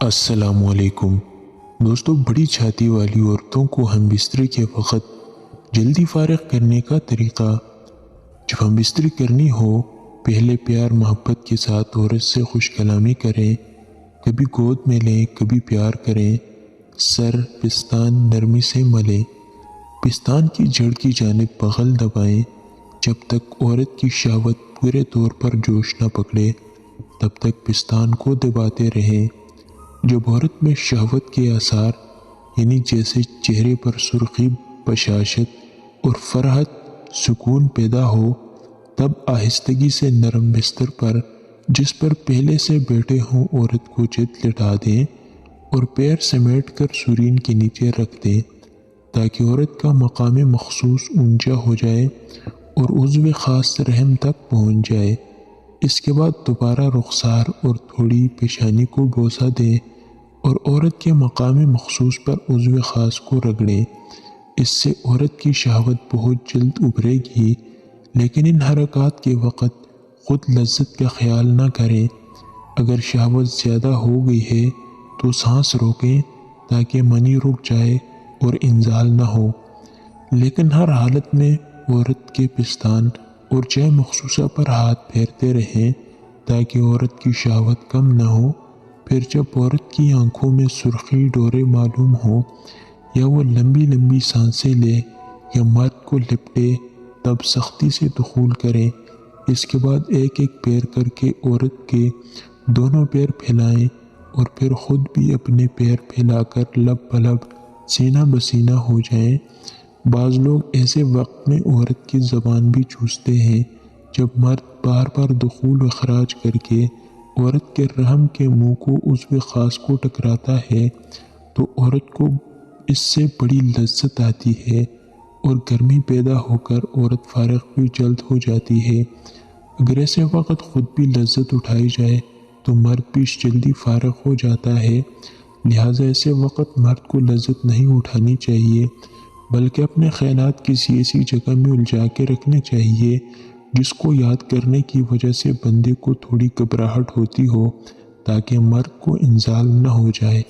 السلام علیکم دوستوں، بڑی چھاتی والی عورتوں کو ہم بستر کے وقت جلدی فارغ کرنے کا طریقہ۔ جب ہم بستر کرنی ہو، پہلے پیار محبت کے ساتھ عورت سے خوش کلامی کریں، کبھی گود میں لیں، کبھی پیار کریں، سر پستان نرمی سے ملیں، پستان کی جڑ کی جانب بغل دبائیں۔ جب تک عورت کی شہوت پورے طور پر جوش نہ پکڑے تب تک پستان کو دباتے رہیں۔ جب عورت میں شہوت کے آثار یعنی جیسے چہرے پر سرخی، بشاشت اور فرحت، سکون پیدا ہو، تب آہستگی سے نرم بستر پر جس پر پہلے سے بیٹھے ہوں عورت کو چت لٹا دیں اور پیر سمیٹ کر سرین کے نیچے رکھ دیں تاکہ عورت کا مقام مخصوص اونچا ہو جائے اور عضو خاص رحم تک پہنچ جائے۔ اس کے بعد دوبارہ رخسار اور تھوڑی پیشانی کو بوسہ دیں اور عورت کے مقام مخصوص پر عضو خاص کو رگڑیں۔ اس سے عورت کی شہوت بہت جلد ابھرے گی، لیکن ان حرکات کے وقت خود لذت کا خیال نہ کریں۔ اگر شہوت زیادہ ہو گئی ہے تو سانس روکیں تاکہ منی رک جائے اور انزال نہ ہو، لیکن ہر حالت میں عورت کے پستان اور جے مخصوصہ پر ہاتھ پھیرتے رہیں تاکہ عورت کی شہوت کم نہ ہو۔ پھر جب عورت کی آنکھوں میں سرخی ڈورے معلوم ہوں یا وہ لمبی لمبی سانسیں لے یا مرد کو لپٹے، تب سختی سے دخول کریں۔ اس کے بعد ایک ایک پیر کر کے عورت کے دونوں پیر پھیلائیں اور پھر خود بھی اپنے پیر پھیلا کر لب بلب، سینہ بسینہ ہو جائیں۔ بعض لوگ ایسے وقت میں عورت کی زبان بھی چوستے ہیں جب مرد بار بار دخول و اخراج کر کے عورت کے رحم کے منہ کو عضو خاص کو ٹکراتا ہے تو عورت کو اس سے بڑی لذت آتی ہے اور گرمی پیدا ہو کر عورت فارغ بھی جلد ہو جاتی ہے۔ اگر ایسے وقت خود بھی لذت اٹھائی جائے تو مرد بھی جلدی فارغ ہو جاتا ہے، لہٰذا ایسے وقت مرد کو لذت نہیں اٹھانی چاہیے بلکہ اپنے خیالات کسی ایسی جگہ میں الجھا کے رکھنے چاہیے جس کو یاد کرنے کی وجہ سے بندے کو تھوڑی گھبراہٹ ہوتی ہو تاکہ مرد کو انزال نہ ہو جائے۔